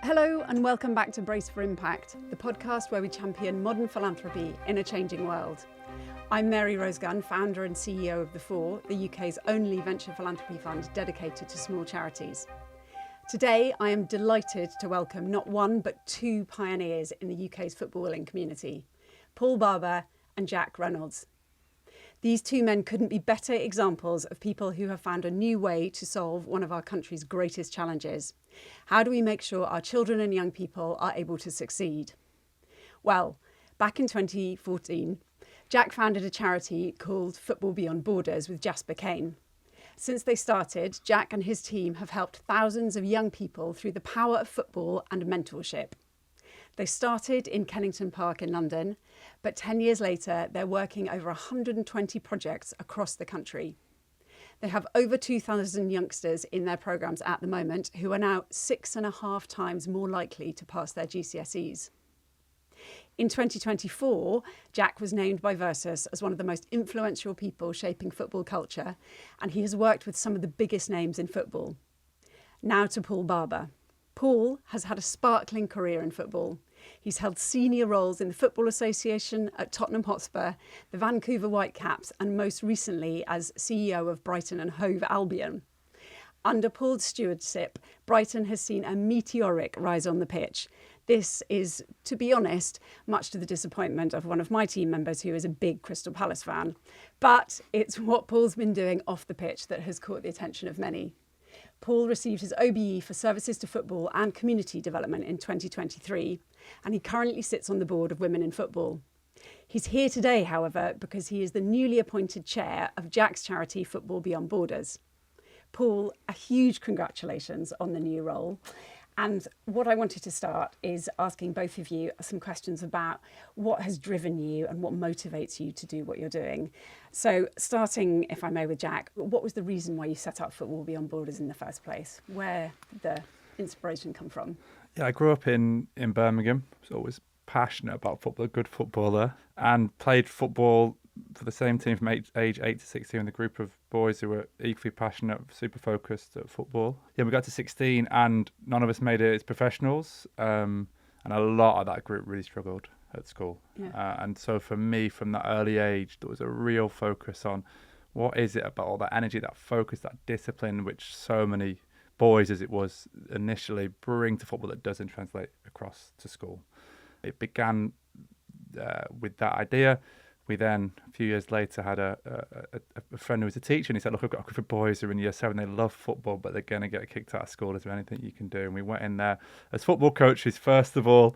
Hello and welcome back to Brace for Impact, the podcast where we champion modern philanthropy in a changing world. I'm Mary Rosegunn, founder and CEO of The Four, the UK's only venture philanthropy fund dedicated to small charities. Today, I am delighted to welcome not one but two pioneers in the UK's footballing community, Paul Barber and Jack Reynolds. These two men couldn't be better examples of people who have found a new way to solve one of our country's greatest challenges. How do we make sure our children and young people are able to succeed? Well, back in 2014, Jack founded a charity called Football Beyond Borders with Jasper Kane. Since they started, Jack and his team have helped thousands of young people through the power of football and mentorship. They started in Kennington Park in London, but 10 years later, they're working over 120 projects across the country. They have over 2,000 youngsters in their programmes at the moment who are now 6.5 times more likely to pass their GCSEs. In 2024, Jack was named by Versus as one of the most influential people shaping football culture, and he has worked with some of the biggest names in football. Now to Paul Barber. Paul has had a sparkling career in football. He's held senior roles in the Football Association, at Tottenham Hotspur, the Vancouver Whitecaps, and most recently as CEO of Brighton and Hove Albion. Under Paul's stewardship, Brighton has seen a meteoric rise on the pitch. This is, to be honest, much to the disappointment of one of my team members who is a big Crystal Palace fan. But it's what Paul's been doing off the pitch that has caught the attention of many. Paul received his OBE for services to football and community development in 2023, and he currently sits on the board of Women in Football. He's here today, however, because he is the newly appointed chair of Jack's charity Football Beyond Borders. Paul, a huge congratulations on the new role. And what I wanted to start is asking both of you some questions about what has driven you and what motivates you to do what you're doing. So starting, if I may, with Jack, what was the reason why you set up Football Beyond Borders in the first place? Where did the inspiration come from? Yeah, I grew up in Birmingham. I was always passionate about football, a good footballer, and played football for the same team from age 8 to 16 with a group of boys who were equally passionate, super focused at football. Yeah, we got to 16 and none of us made it as professionals, and a lot of that group really struggled at school. Yeah. And so for me, from that early age, there was a real focus on what is it about all that energy, that focus, that discipline, which so many boys, as it was initially, bring to football that doesn't translate across to school. It began with that idea. We then, a few years later, had a friend who was a teacher, and he said, look, I've got a group of boys who are in year 7, they love football, but they're going to get kicked out of school. Is there anything you can do? And we went in there as football coaches, first of all,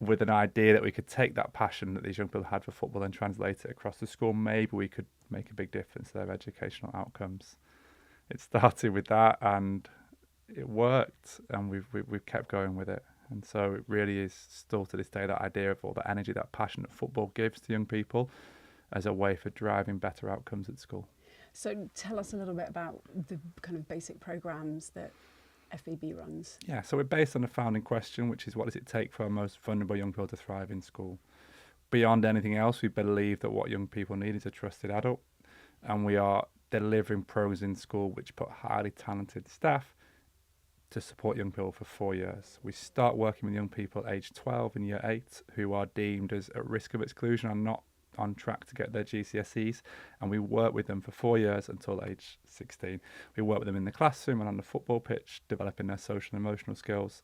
with an idea that we could take that passion that these young people had for football and translate it across the school. Maybe we could make a big difference to their educational outcomes. It started with that, and it worked, and we've kept going with it. And so it really is still to this day that idea of all the energy, that passion that football gives to young people as a way for driving better outcomes at school. So tell us a little bit about the kind of basic programmes that FBB runs. Yeah, so we're based on the founding question, which is what does it take for our most vulnerable young people to thrive in school? Beyond anything else, we believe that what young people need is a trusted adult, and we are delivering programs in school which put highly talented staff to support young people for 4 years. We start working with young people aged 12 in year 8 who are deemed as at risk of exclusion and not on track to get their GCSEs, and we work with them for 4 years until age 16. We work with them in the classroom and on the football pitch, developing their social and emotional skills.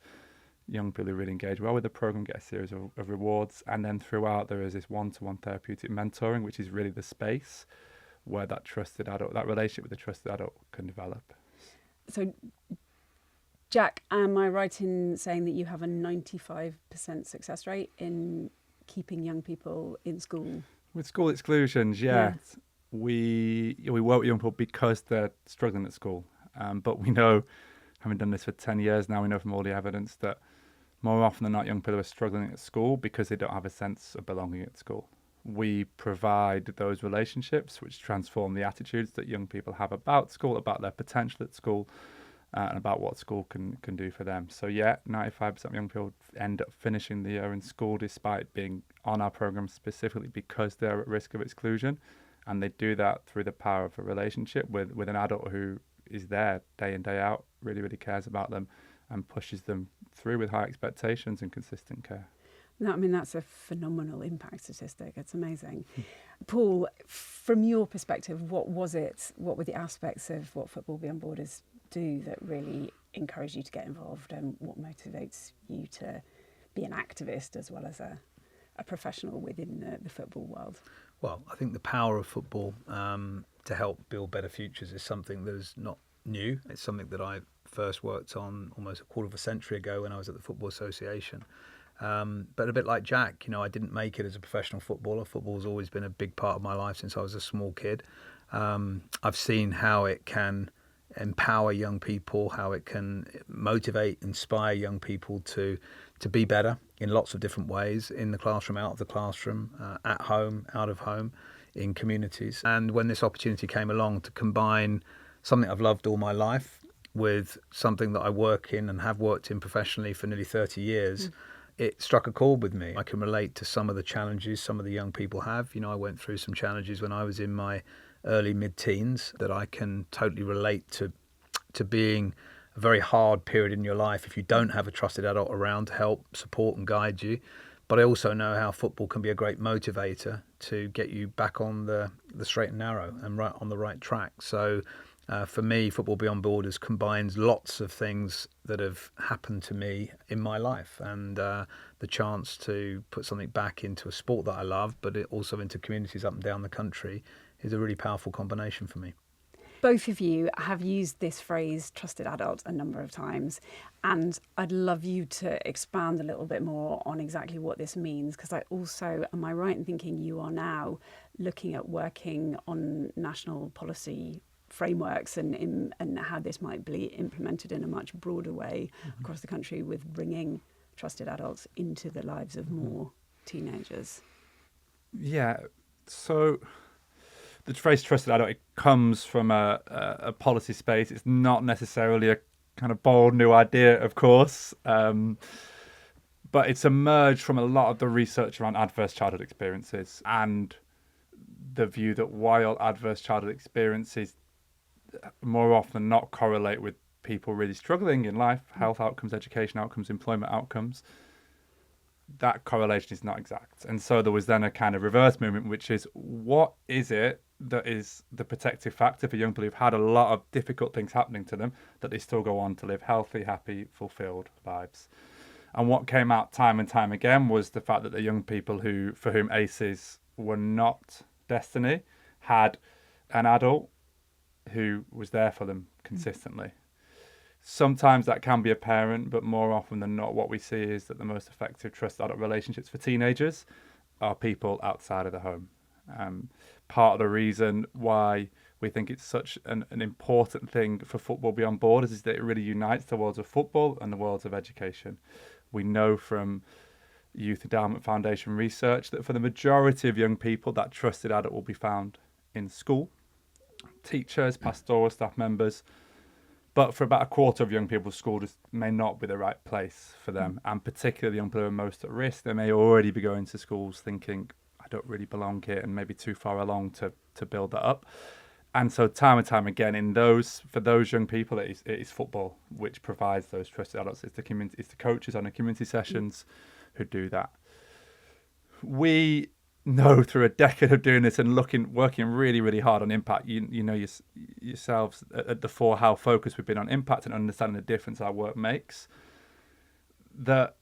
Young people who really engage well with the programme get a series of rewards, and then throughout there is this one-to-one therapeutic mentoring, which is really the space where that trusted adult, that relationship with the trusted adult can develop. So Jack, am I right in saying that you have a 95% success rate in keeping young people in school? With school exclusions, yeah. We work with young people because they're struggling at school. But we know, having done this for 10 years now, we know from all the evidence that more often than not, young people are struggling at school because they don't have a sense of belonging at school. We provide those relationships which transform the attitudes that young people have about school, about their potential at school, and about what school can do for them. So yeah, 95% of young people end up finishing the year in school despite being on our programme specifically because they're at risk of exclusion. And they do that through the power of a relationship with an adult who is there day in, day out, really, really cares about them and pushes them through with high expectations and consistent care. No, I mean, that's a phenomenal impact statistic. It's amazing. Paul, from your perspective, what were the aspects of what Football Beyond Borders do that really encourage you to get involved, and what motivates you to be an activist as well as a professional within the football world? Well, I think the power of football to help build better futures is something that is not new. It's something that I first worked on almost a quarter of a century ago when I was at the Football Association. But a bit like Jack, I didn't make it as a professional footballer. Football's always been a big part of my life since I was a small kid. I've seen how it can empower young people, how it can motivate, inspire young people to be better in lots of different ways, in the classroom, out of the classroom, at home, out of home, in communities. And when this opportunity came along to combine something I've loved all my life with something that I work in and have worked in professionally for nearly 30 years, it struck a chord with me. I can relate to some of the challenges some of the young people have. I went through some challenges when I was in my early mid-teens that I can totally relate to being a very hard period in your life if you don't have a trusted adult around to help support and guide you. But I also know how football can be a great motivator to get you back on the straight and narrow and right on the right track. So for me, Football Beyond Borders combines lots of things that have happened to me in my life, and the chance to put something back into a sport that I love, but also into communities up and down the country, is a really powerful combination for me. Both of you have used this phrase, trusted adult, a number of times. And I'd love you to expand a little bit more on exactly what this means, because am I right in thinking you are now looking at working on national policy frameworks and how this might be implemented in a much broader way across the country, with bringing trusted adults into the lives of more teenagers? Yeah, so the phrase trusted adult, it comes from a policy space. It's not necessarily a kind of bold new idea, of course, but it's emerged from a lot of the research around adverse childhood experiences and the view that while adverse childhood experiences more often than not correlate with people really struggling in life, health outcomes, education outcomes, employment outcomes, that correlation is not exact. And so there was then a kind of reverse movement, which is, what is it that is the protective factor for young people who've had a lot of difficult things happening to them, that they still go on to live healthy, happy, fulfilled lives? And what came out time and time again was the fact that the young people for whom ACEs were not destiny had an adult who was there for them consistently. Sometimes that can be a parent, but more often than not, what we see is that the most effective trusted adult relationships for teenagers are people outside of the home. Part of the reason why we think it's such an important thing for Football Beyond Borders is that it really unites the worlds of football and the worlds of education. We know from Youth Endowment Foundation research that for the majority of young people, that trusted adult will be found in school, teachers, pastoral staff members. But for about a quarter of young people, school just may not be the right place for them. And particularly the young people who are most at risk, they may already be going to schools thinking, I don't really belong here, and maybe too far along to build that up. And so time and time again, for those young people, it is football which provides those trusted adults. It's the community, it's the coaches on the community sessions who do that. We know through a decade of doing this and working really, really hard on impact. You know yourselves at the fore how focused we've been on impact and understanding the difference our work makes. That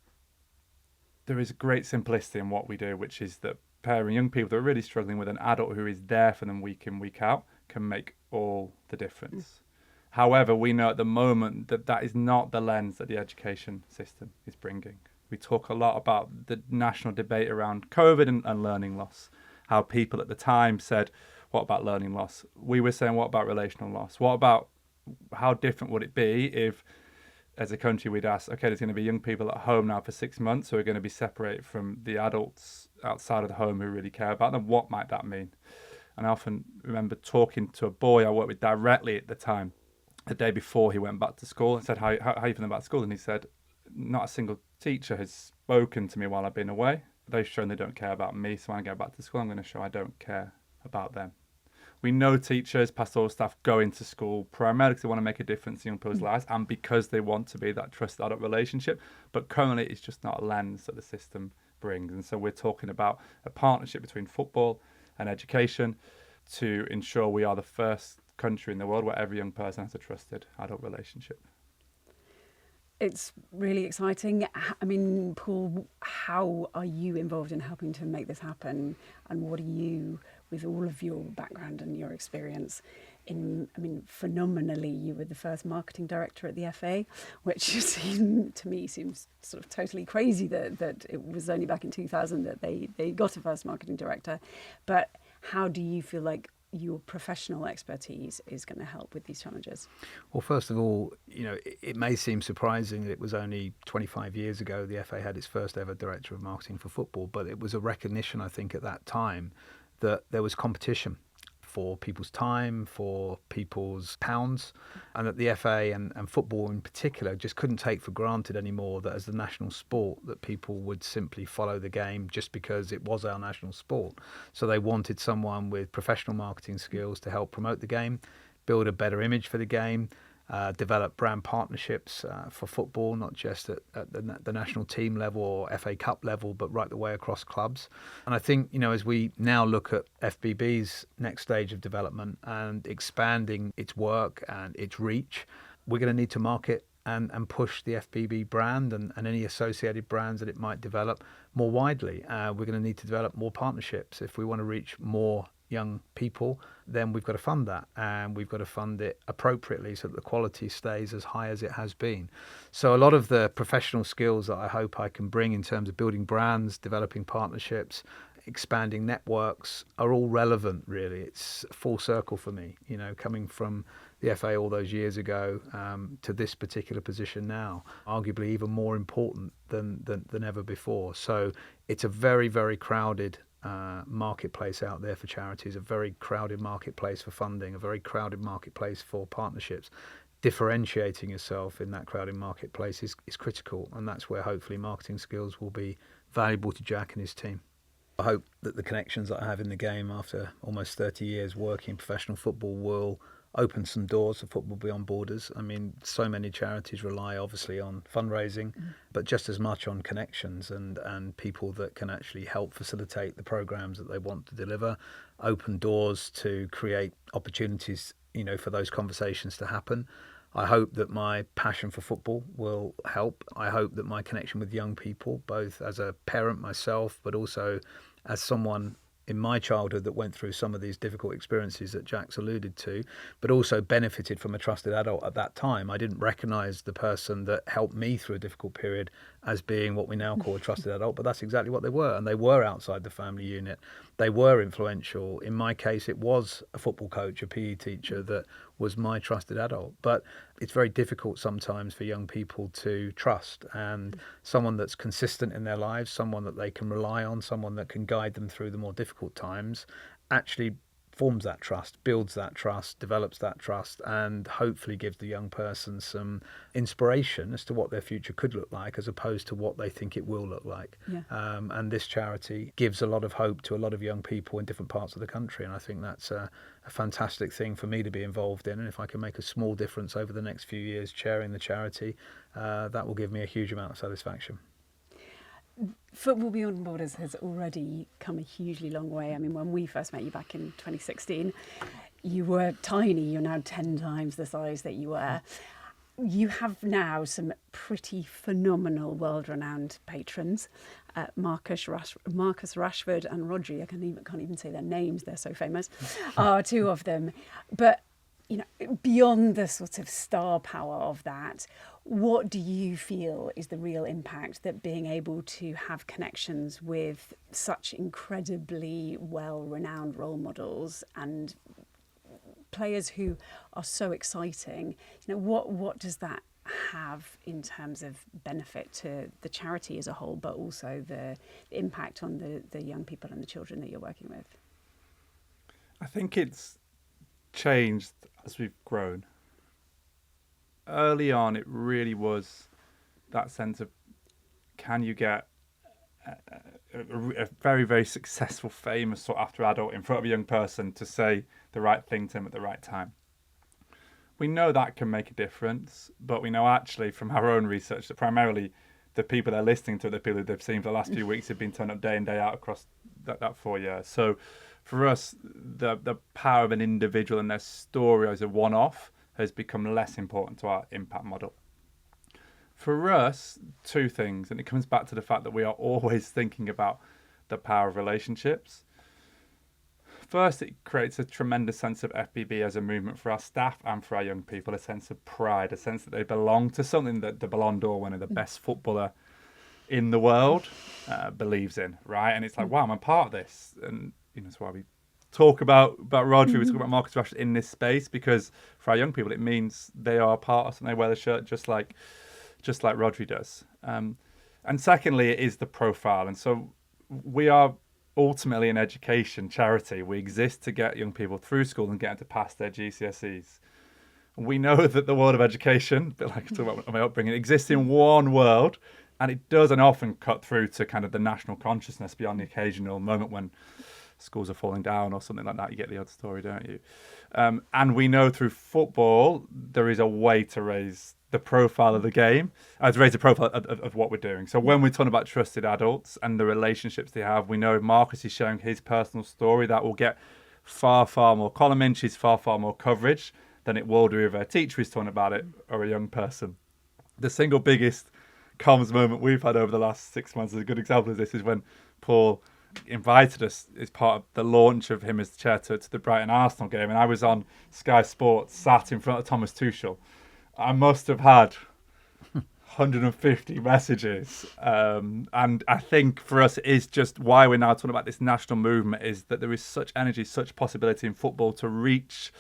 there is a great simplicity in what we do, which is that pairing young people that are really struggling with an adult who is there for them week in, week out can make all the difference. However, we know at the moment that is not the lens that the education system is bringing. We talk a lot about the national debate around COVID and learning loss, how people at the time said, what about learning loss? We were saying, what about relational loss? What about how different would it be if, as a country, we'd ask, okay, there's going to be young people at home now for 6 months who are going to be separated from the adults outside of the home who really care about them. What might that mean? And I often remember talking to a boy I worked with directly at the time, the day before he went back to school, and said, how are you feeling about school? And he said, not a single teacher has spoken to me while I've been away. They've shown they don't care about me, so when I go back to school, I'm going to show I don't care about them. We know teachers, pastoral staff go into school primarily because they want to make a difference in young people's lives and because they want to be that trusted adult relationship. But currently, it's just not a lens that the system brings. And so we're talking about a partnership between football and education to ensure we are the first country in the world where every young person has a trusted adult relationship. It's really exciting. I mean, Paul, how are you involved in helping to make this happen? And what are you, with all of your background and your experience phenomenally, you were the first marketing director at the FA, which to me seems sort of totally crazy that it was only back in 2000 that they got a first marketing director. But how do you feel like your professional expertise is going to help with these challenges? Well, first of all, it may seem surprising that it was only 25 years ago the FA had its first ever director of marketing for football, but it was a recognition, I think, at that time that there was competition for people's time, for people's pounds, and that the FA and football in particular just couldn't take for granted anymore that as the national sport that people would simply follow the game just because it was our national sport. So they wanted someone with professional marketing skills to help promote the game, build a better image for the game, develop brand partnerships for football, not just at the national team level or FA Cup level, but right the way across clubs. And I think, as we now look at FBB's next stage of development and expanding its work and its reach, we're going to need to market and push the FBB brand and any associated brands that it might develop more widely. We're going to need to develop more partnerships. If we want to reach more young people, then we've got to fund that, and we've got to fund it appropriately so that the quality stays as high as it has been. So a lot of the professional skills that I hope I can bring in terms of building brands, developing partnerships, expanding networks are all relevant, really. It's full circle for me, coming from the FA all those years ago to this particular position now, arguably even more important than ever before. So it's a very, very crowded marketplace out there for charities, a very crowded marketplace for funding, a very crowded marketplace for partnerships. Differentiating yourself in that crowded marketplace is critical, and that's where hopefully marketing skills will be valuable to Jack and his team. I hope that the connections that I have in the game after almost 30 years working in professional football will open some doors for Football Beyond Borders. I mean, so many charities rely obviously on fundraising, but just as much on connections and people that can actually help facilitate the programs that they want to deliver, open doors to create opportunities, for those conversations to happen. I hope that my passion for football will help. I hope that my connection with young people, both as a parent myself, but also as someone in my childhood that went through some of these difficult experiences that Jack's alluded to, but also benefited from a trusted adult at that time. I didn't recognise the person that helped me through a difficult period as being what we now call a trusted adult, but that's exactly what they were. And they were outside the family unit. They were influential. In my case, it was a football coach, a PE teacher that was my trusted adult. But it's very difficult sometimes for young people to trust, and someone that's consistent in their lives, someone that they can rely on, someone that can guide them through the more difficult times, actually forms that trust, builds that trust, develops that trust, and hopefully gives the young person some inspiration as to what their future could look like as opposed to what they think it will look like. Yeah. And this charity gives a lot of hope to a lot of young people in different parts of the country, and I think that's a fantastic thing for me to be involved in. And if I can make a small difference over the next few years chairing the charity, that will give me a huge amount of satisfaction. Football Beyond Borders has already come a hugely long way. I mean, when we first met you back in 2016, you were tiny. You're now 10 times the size that you were. You have now some pretty phenomenal, world-renowned patrons. Marcus Rashford and Rodri, I can't even say their names, they're so famous, are two of them. But beyond the sort of star power of that, what do you feel is the real impact that being able to have connections with such incredibly well-renowned role models and players who are so exciting, what does that have in terms of benefit to the charity as a whole, but also the impact on the young people and the children that you're working with? I think it's changed as we've grown. Early on, it really was that sense of, can you get a very, very successful, famous sought after adult in front of a young person to say, the right thing to them at the right time. We know that can make a difference, but we know actually from our own research that primarily the people they're listening to, the people that they've seen for the last few weeks have been turning up day in, day out across that 4 years. So for us, the power of an individual and their story as a one-off has become less important to our impact model. For us, two things, and it comes back to the fact that we are always thinking about the power of relationships. First, it creates a tremendous sense of FBB as a movement for our staff and for our young people, a sense of pride, a sense that they belong to something that the Ballon d'Or winner, the best footballer in the world, believes in, right? And it's like, wow, I'm a part of this. And that's why we talk about Rodri, we talk about Marcus Rashford in this space, because for our young people, it means they are a part of something. They wear the shirt just like Rodri does. And secondly, it is the profile. And so we are ultimately an education charity. We exist to get young people through school and get them to pass their GCSEs. We know that the world of education, a bit like I talk about my upbringing, exists in one world, and it doesn't often cut through to kind of the national consciousness beyond the occasional moment when schools are falling down or something like that. You get the odd story, don't you? And we know through football there is a way to raise the profile of the game, to raise the profile of what we're doing. So when we're talking about trusted adults and the relationships they have, we know Marcus is sharing his personal story that will get far, far more column inches, far, far more coverage than it will do if a teacher is talking about it or a young person. The single biggest comms moment we've had over the last 6 months, is a good example of this, is when Paul invited us as part of the launch of him as chair to the Brighton Arsenal game, and I was on Sky Sports sat in front of Thomas Tuchel. I must have had 150 messages. And I think for us, it is just why we're now talking about this national movement, is that there is such energy, such possibility in football to reach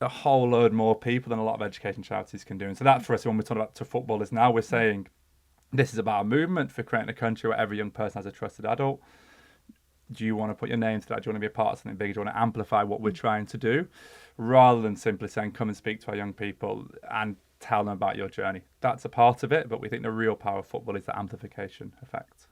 a whole load more people than a lot of education charities can do. And so that for us, when we're talking about to footballers now, we're saying this is about a movement for creating a country where every young person has a trusted adult. Do you want to put your name to that? Do you want to be a part of something big? Do you want to amplify what we're trying to do? Rather than simply saying, come and speak to our young people and tell them about your journey. That's a part of it, but we think the real power of football is the amplification effect.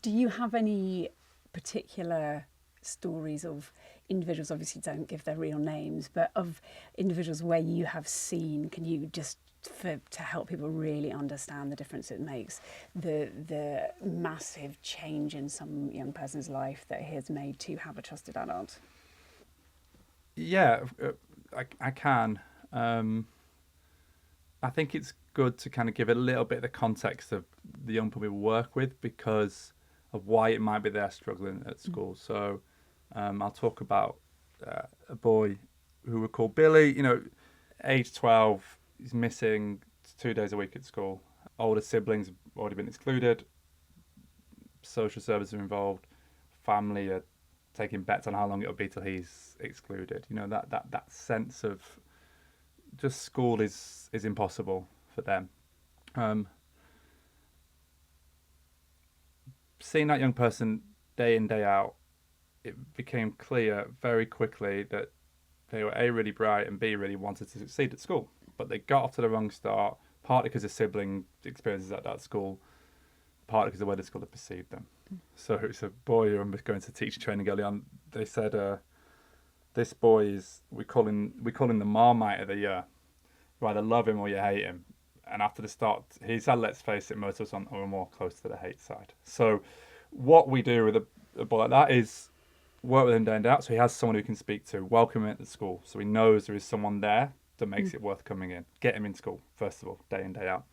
Do you have any particular stories of individuals, obviously don't give their real names, but of individuals where you have seen, can you just, to help people really understand the difference it makes, the massive change in some young person's life that he has made to have a trusted adult? Yeah, I can. I think it's good to kind of give a little bit of the context of the young people we work with because of why it might be they're struggling at school. So I'll talk about a boy who we call Billy, age 12, he's missing 2 days a week at school. Older siblings have already been excluded. Social services are involved. Family are taking bets on how long it'll be till he's excluded. That sense of just school is impossible for them. Seeing that young person day in, day out, it became clear very quickly that they were A, really bright, and B, really wanted to succeed at school. But they got off to the wrong start, partly because of sibling experiences at that school, partly because of the way the school had perceived them. So it's a boy who I'm going to teacher training early on. They said, this boy is, we call him the Marmite of the year. You either love him or you hate him. And after the start, he's had, let's face it, most of us are more close to the hate side. So what we do with a boy like that is work with him day in, day out. So he has someone who can speak to, welcome him at the school. So he knows there is someone there that makes it worth coming in. Get him in school, first of all, day in, day out.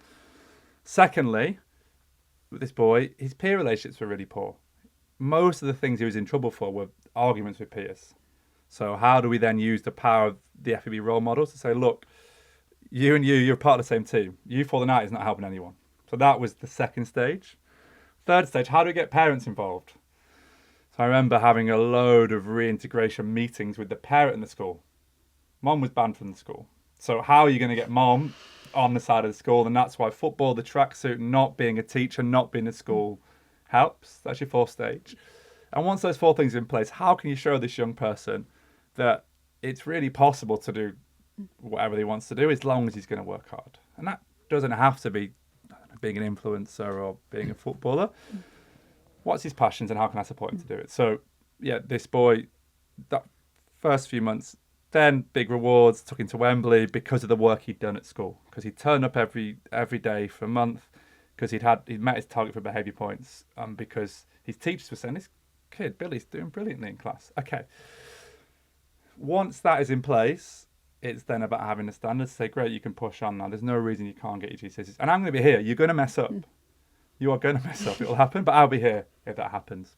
Secondly, with this boy, his peer relationships were really poor. Most of the things he was in trouble for were arguments with peers. So how do we then use the power of the FEB role models to say, look, you're part of the same team. You falling out is not helping anyone. So that was the second stage. Third stage, how do we get parents involved? So I remember having a load of reintegration meetings with the parent in the school. Mom was banned from the school. So how are you going to get mom on the side of the school? And that's why football, the tracksuit, not being a teacher, not being a school helps. That's your fourth stage. And once those four things are in place, how can you show this young person that it's really possible to do whatever he wants to do as long as he's going to work hard? And that doesn't have to be being an influencer or being a footballer. What's his passions and how can I support him to do it? So, yeah, this boy, that first few months. Then big rewards, took him to Wembley because of the work he'd done at school. Because he'd turn up every day for a month, because he'd met his target for behaviour points, because his teachers were saying, this kid, Billy's doing brilliantly in class. Okay. Once that is in place, it's then about having the standards to say, great, you can push on now. There's no reason you can't get your GCSEs. And I'm going to be here. You're going to mess up. You are going to mess up. It will happen, but I'll be here if that happens.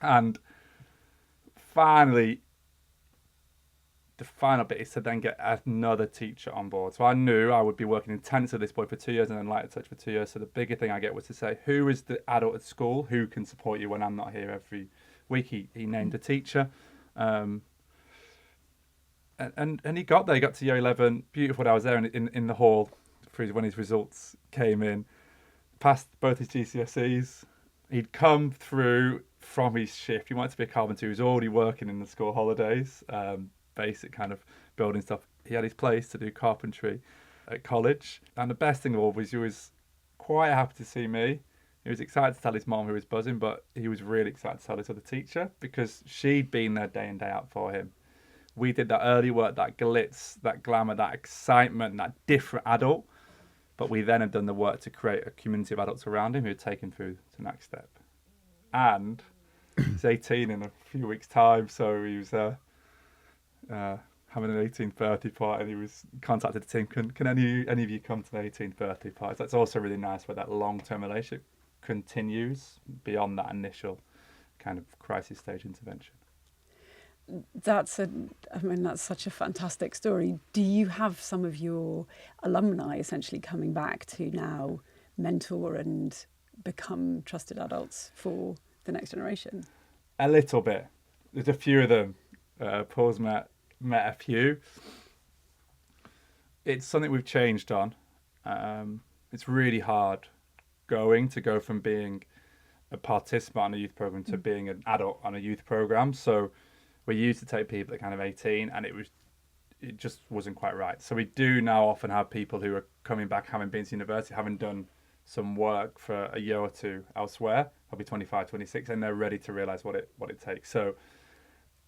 And finally, the final bit is to then get another teacher on board. So I knew I would be working intensely with this boy for 2 years and then light touch for 2 years. So the bigger thing I get was to say, who is the adult at school who can support you when I'm not here every week? He named a teacher. And he got there. He got to year 11. Beautiful. I was there in the hall when his results came in. Passed both his GCSEs. He'd come through from his shift. He wanted to be a carpenter. He was already working in the school holidays. Basic kind of building stuff. He had his place to do carpentry at college. And the best thing of all was he was quite happy to see me. He was excited to tell his mom, who was buzzing, but he was really excited to tell his other teacher because she'd been there day in, day out for him. We did that early work, that glitz, that glamour, that excitement, that different adult. But we then had done the work to create a community of adults around him who had taken through to the next step. And he's 18 in a few weeks' time, so he was having an 18th birthday party, and he was contacted the team. Can any of you come to the 18th birthday party? That's also really nice where that long-term relationship continues beyond that initial kind of crisis stage intervention. That's such a fantastic story. Do you have some of your alumni essentially coming back to now mentor and become trusted adults for the next generation? A little bit. There's a few of them. Paul's met a few. It's something we've changed on. It's really hard to go from being a participant on a youth program to being an adult on a youth program. So we used to take people at kind of 18 and it just wasn't quite right. So we do now often have people who are coming back, having been to university, having done some work for a year or two elsewhere, probably 25, 26, and they're ready to realise what it takes. So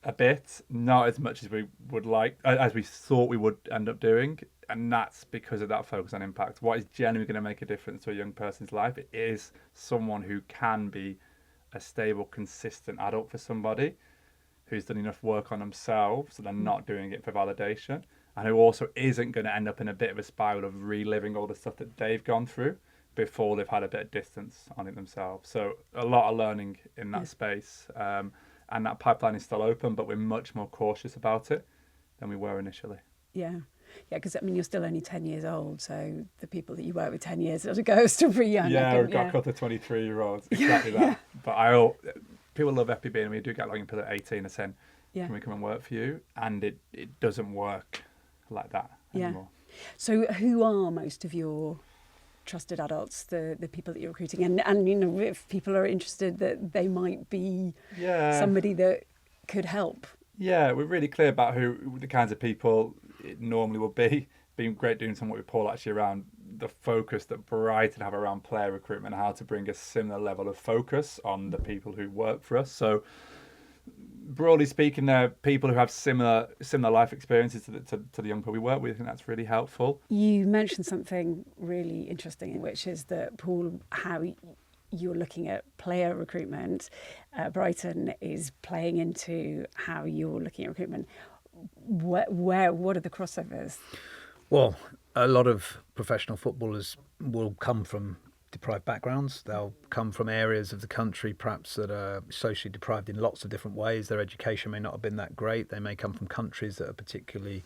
a bit, not as much as we would like, as we thought we would end up doing. And that's because of that focus on impact. What is genuinely going to make a difference to a young person's life is someone who can be a stable, consistent adult for somebody, who's done enough work on themselves so they're not doing it for validation, and who also isn't going to end up in a bit of a spiral of reliving all the stuff that they've gone through before they've had a bit of distance on it themselves. So a lot of learning in that space. And that pipeline is still open, but we're much more cautious about it than we were initially. Yeah, because you're still only 10 years old, so the people that you worked with 10 years ago are still pretty young. Yeah, we've got a couple of 23-year-olds, exactly that. But people love FPB, and we do get people at 18 and saying, can we come and work for you? And it doesn't work like that anymore. So who are most of your trusted adults, the people that you're recruiting? And if people are interested that they might be somebody that could help. Yeah, we're really clear about who the kinds of people it normally would be. Been great doing some work with Paul actually around the focus that Brighton have around player recruitment and how to bring a similar level of focus on the people who work for us. So broadly speaking, they're people who have similar life experiences to the young people we work with, and that's really helpful. You mentioned something really interesting, which is that, Paul, how you're looking at player recruitment. Brighton is playing into how you're looking at recruitment. What are the crossovers? Well, a lot of professional footballers will come from deprived backgrounds. They'll come from areas of the country perhaps that are socially deprived in lots of different ways. Their education may not have been that great. They may come from countries that are particularly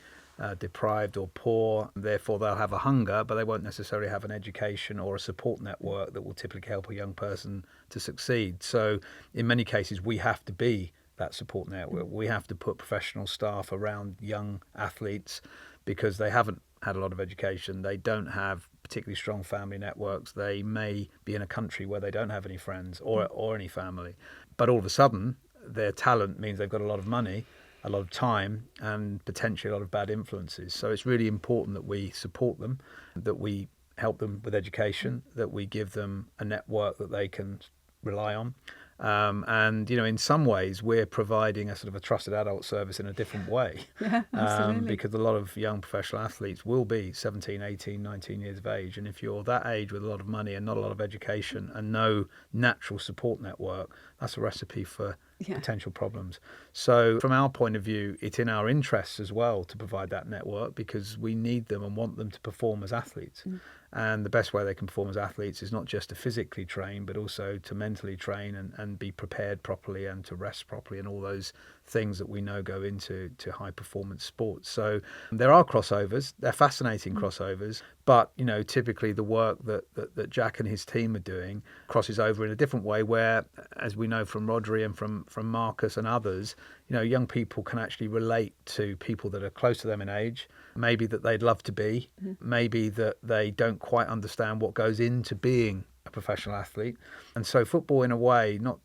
deprived or poor. Therefore, they'll have a hunger, but they won't necessarily have an education or a support network that will typically help a young person to succeed. So in many cases, we have to be that support network. We have to put professional staff around young athletes because they haven't had a lot of education. They don't have particularly strong family networks. They may be in a country where they don't have any friends or any family. But all of a sudden, their talent means they've got a lot of money, a lot of time, and potentially a lot of bad influences. So it's really important that we support them, that we help them with education, that we give them a network that they can rely on, And, in some ways, we're providing a sort of a trusted adult service in a different way. Yeah, absolutely. Because a lot of young professional athletes will be 17, 18, 19 years of age. And if you're that age with a lot of money and not a lot of education and no natural support network, that's a recipe for potential problems. So from our point of view, it's in our interests as well to provide that network because we need them and want them to perform as athletes. And the best way they can perform as athletes is not just to physically train, but also to mentally train and be prepared properly and to rest properly and all those things that we know go into high performance sports. So there are crossovers. They're fascinating crossovers. But, typically the work that Jack and his team are doing crosses over in a different way where, as we know from Rodri and from Marcus and others, young people can actually relate to people that are close to them in age, maybe that they'd love to be, maybe that they don't quite understand what goes into being a professional athlete. And so football, in a way, not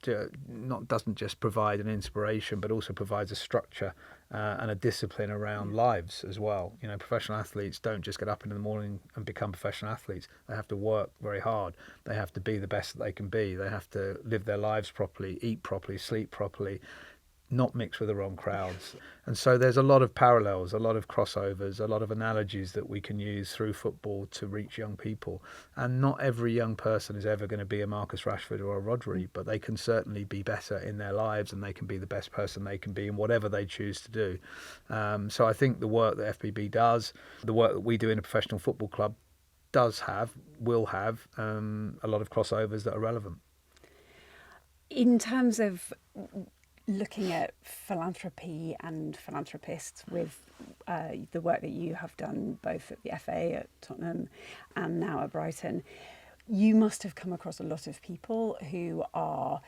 doesn't just provide an inspiration, but also provides a structure and a discipline around lives as well. Professional athletes don't just get up in the morning and become professional athletes. They have to work very hard. They have to be the best that they can be. They have to live their lives properly, eat properly, sleep properly, not mix with the wrong crowds. And so there's a lot of parallels, a lot of crossovers, a lot of analogies that we can use through football to reach young people. And not every young person is ever going to be a Marcus Rashford or a Rodri, but they can certainly be better in their lives and they can be the best person they can be in whatever they choose to do. So I think the work that FBB does, the work that we do in a professional football club will have a lot of crossovers that are relevant. In terms of looking at philanthropy and philanthropists with the work that you have done both at the FA, at Tottenham and now at Brighton, you must have come across a lot of people who are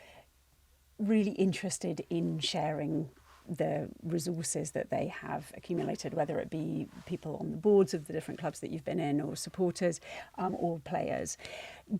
really interested in sharing the resources that they have accumulated, whether it be people on the boards of the different clubs that you've been in or supporters or players.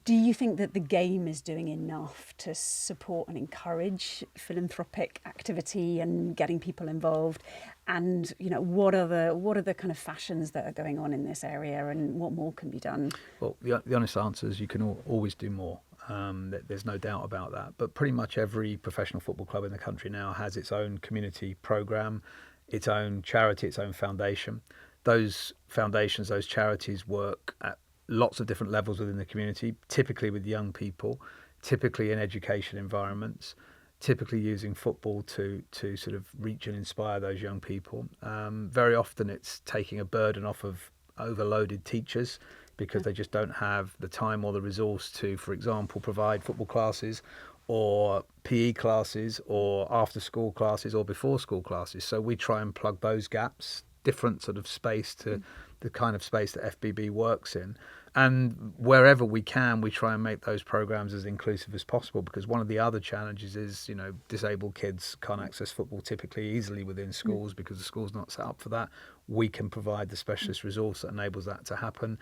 Do you think that the game is doing enough to support and encourage philanthropic activity and getting people involved? And what are the kind of fashions that are going on in this area, and what more can be done? Well, the honest answer is you can always do more. There's no doubt about that. But pretty much every professional football club in the country now has its own community programme, its own charity, its own foundation. Those foundations, those charities work at lots of different levels within the community, typically with young people, typically in education environments, typically using football to sort of reach and inspire those young people. Very often it's taking a burden off of overloaded teachers because they just don't have the time or the resource to, for example, provide football classes or PE classes or after school classes or before school classes. So we try and plug those gaps, different sort of space to the kind of space that FBB works in. And wherever we can, we try and make those programs as inclusive as possible, because one of the other challenges is, disabled kids can't access football typically easily within schools because the school's not set up for that. We can provide the specialist resource that enables that to happen.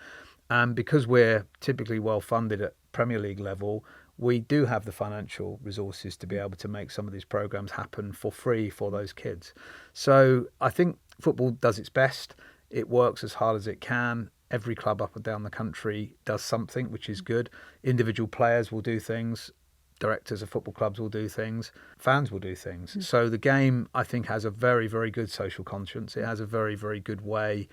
And because we're typically well funded at Premier League level, we do have the financial resources to be able to make some of these programs happen for free for those kids. So I think football does its best. It works as hard as it can. Every club up and down the country does something, which is good. Individual players will do things. Directors of football clubs will do things. Fans will do things. So the game, I think, has a very, very good social conscience. It has a very, very good way,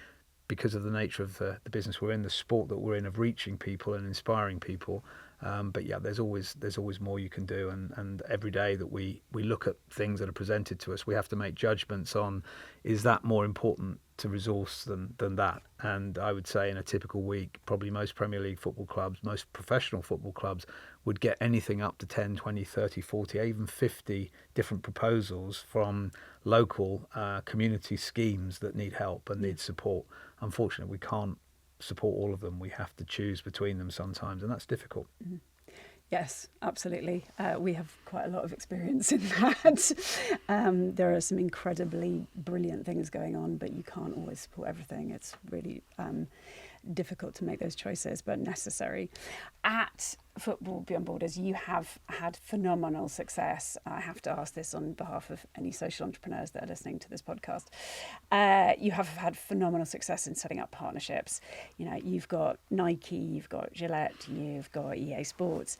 because of the nature of the business we're in, the sport that we're in, of reaching people and inspiring people. But yeah, there's always more you can do, and every day that we look at things that are presented to us, we have to make judgments on, is that more important to resource than that? And I would say in a typical week, probably most Premier League football clubs, most professional football clubs would get anything up to 10, 20, 30, 40, even 50 different proposals from local community schemes that need help and need support. Unfortunately, we can't support all of them. We have to choose between them sometimes, and that's difficult. Yes, absolutely. We have quite a lot of experience in that. There are some incredibly brilliant things going on, but you can't always support everything. It's really difficult to make those choices, but necessary. At Football Beyond Borders, you have had phenomenal success. I have to ask this on behalf of any social entrepreneurs that are listening to this podcast. You have had phenomenal success in setting up partnerships. You've got Nike, you've got Gillette, you've got EA Sports.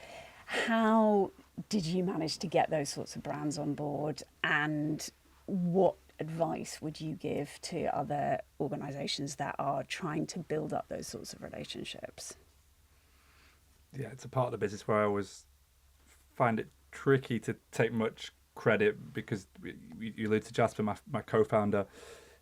How did you manage to get those sorts of brands on board, and what advice would you give to other organisations that are trying to build up those sorts of relationships? Yeah, it's a part of the business where I always find it tricky to take much credit, because you allude to Jasper, my co-founder.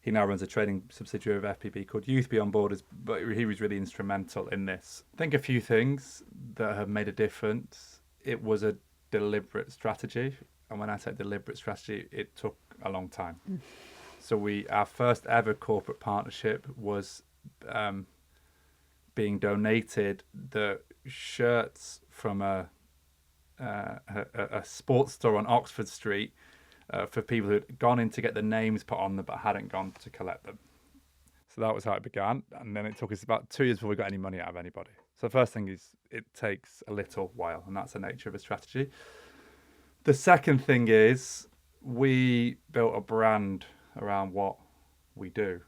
He now runs a trading subsidiary of FPB called Youth Beyond Borders, but he was really instrumental in this. I think a few things that have made a difference. It was a deliberate strategy, and when I say deliberate strategy, it took a long time. So our first ever corporate partnership was being donated the shirts from a sports store on Oxford Street for people who had gone in to get the names put on them but hadn't gone to collect them. So that was how it began, and then it took us about 2 years before we got any money out of anybody. So the first thing is it takes a little while, and that's the nature of a strategy. The second thing is we built a brand around what we do.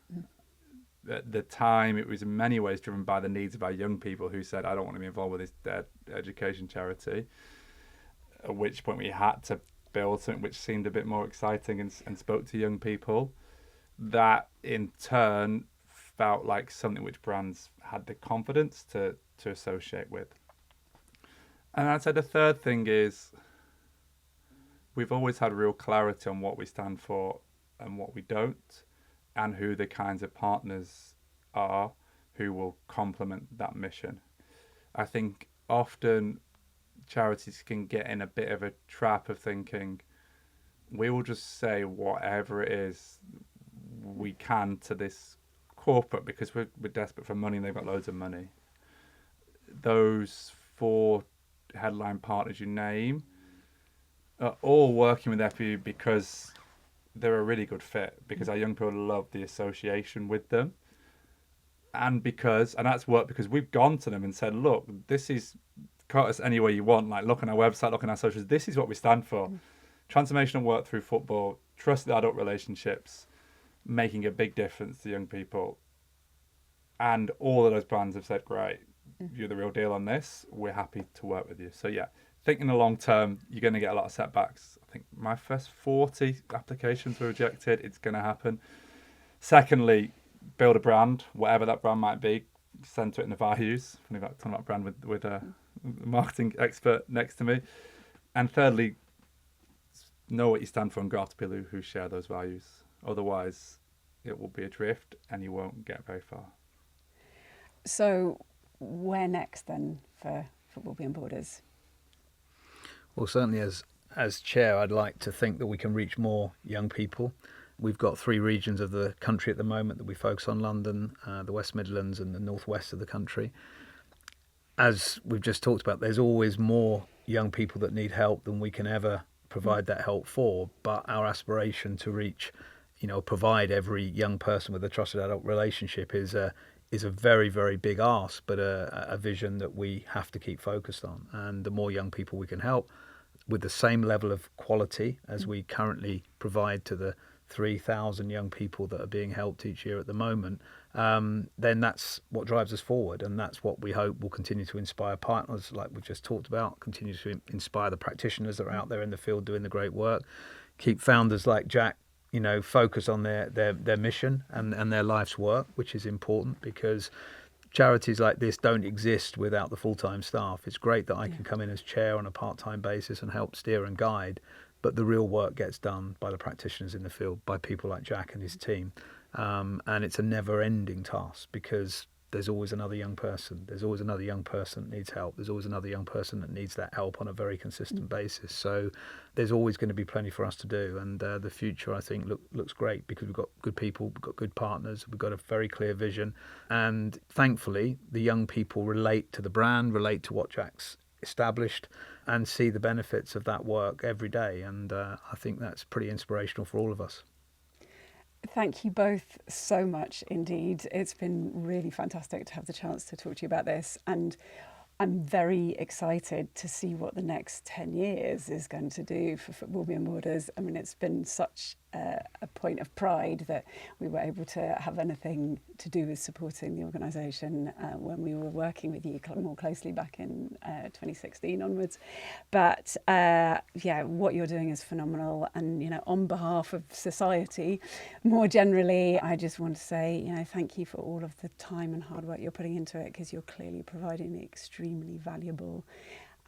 At the time, it was in many ways driven by the needs of our young people who said, I don't want to be involved with this dead education charity. At which point we had to build something which seemed a bit more exciting and spoke to young people. That in turn felt like something which brands had the confidence to associate with. And I'd say the third thing is we've always had real clarity on what we stand for and what we don't, and who the kinds of partners are who will complement that mission. I think often charities can get in a bit of a trap of thinking we will just say whatever it is we can to this corporate because we're desperate for money and they've got loads of money. Those 4 headline partners you name are all working with FU because they're a really good fit, because our young people love the association with them, and that's worked because we've gone to them and said, look, this is, cut us any way you want, like look on our website, look on our socials, this is what we stand for. Transformational work through football, trusted adult relationships, making a big difference to young people. And all of those brands have said, great, you're the real deal on this, we're happy to work with you. So yeah, think in the long term, you're going to get a lot of setbacks. I think my first 40 applications were rejected. It's going to happen. Secondly, build a brand, whatever that brand might be, center it in the values. Funny about talking about brand with a marketing expert next to me. And thirdly, know what you stand for and go after people who share those values. Otherwise, it will be adrift and you won't get very far. So where next then for Football Beyond Borders? Well, certainly as chair, I'd like to think that we can reach more young people. We've got 3 regions of the country at the moment that we focus on: London, the West Midlands and the northwest of the country. As we've just talked about, there's always more young people that need help than we can ever provide that help for. But our aspiration to reach, provide every young person with a trusted adult relationship is a very, very big ask, but a vision that we have to keep focused on. And the more young people we can help with the same level of quality as we currently provide to the 3,000 young people that are being helped each year at the moment, then that's what drives us forward. And that's what we hope will continue to inspire partners like we've just talked about, continue to inspire the practitioners that are out there in the field doing the great work, keep founders like Jack focus on their mission and their life's work, which is important because charities like this don't exist without the full-time staff. It's great that I can come in as chair on a part-time basis and help steer and guide, but the real work gets done by the practitioners in the field, by people like Jack and his team. And it's a never-ending task because there's always another young person. There's always another young person that needs help. There's always another young person that needs that help on a very consistent basis. So there's always going to be plenty for us to do. And the future, I think, looks great because we've got good people, we've got good partners, we've got a very clear vision. And thankfully, the young people relate to the brand, relate to what Jack's established and see the benefits of that work every day. And I think that's pretty inspirational for all of us. Thank you both so much indeed. It's been really fantastic to have the chance to talk to you about this, and I'm very excited to see what the next 10 years is going to do for Football Beyond Borders. I mean, it's been such a point of pride that we were able to have anything to do with supporting the organisation when we were working with you more closely back in 2016 onwards. But what you're doing is phenomenal, and on behalf of society more generally, I just want to say thank you for all of the time and hard work you're putting into it, because you're clearly providing the extremely valuable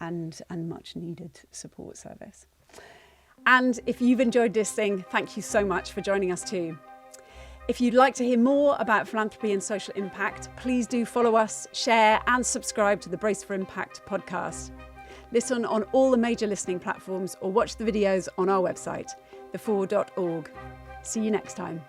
and much needed support service. And if you've enjoyed this thing, thank you so much for joining us too. If you'd like to hear more about philanthropy and social impact, please do follow us, share and subscribe to the Brace for Impact podcast. Listen on all the major listening platforms or watch the videos on our website, thefor.org. See you next time.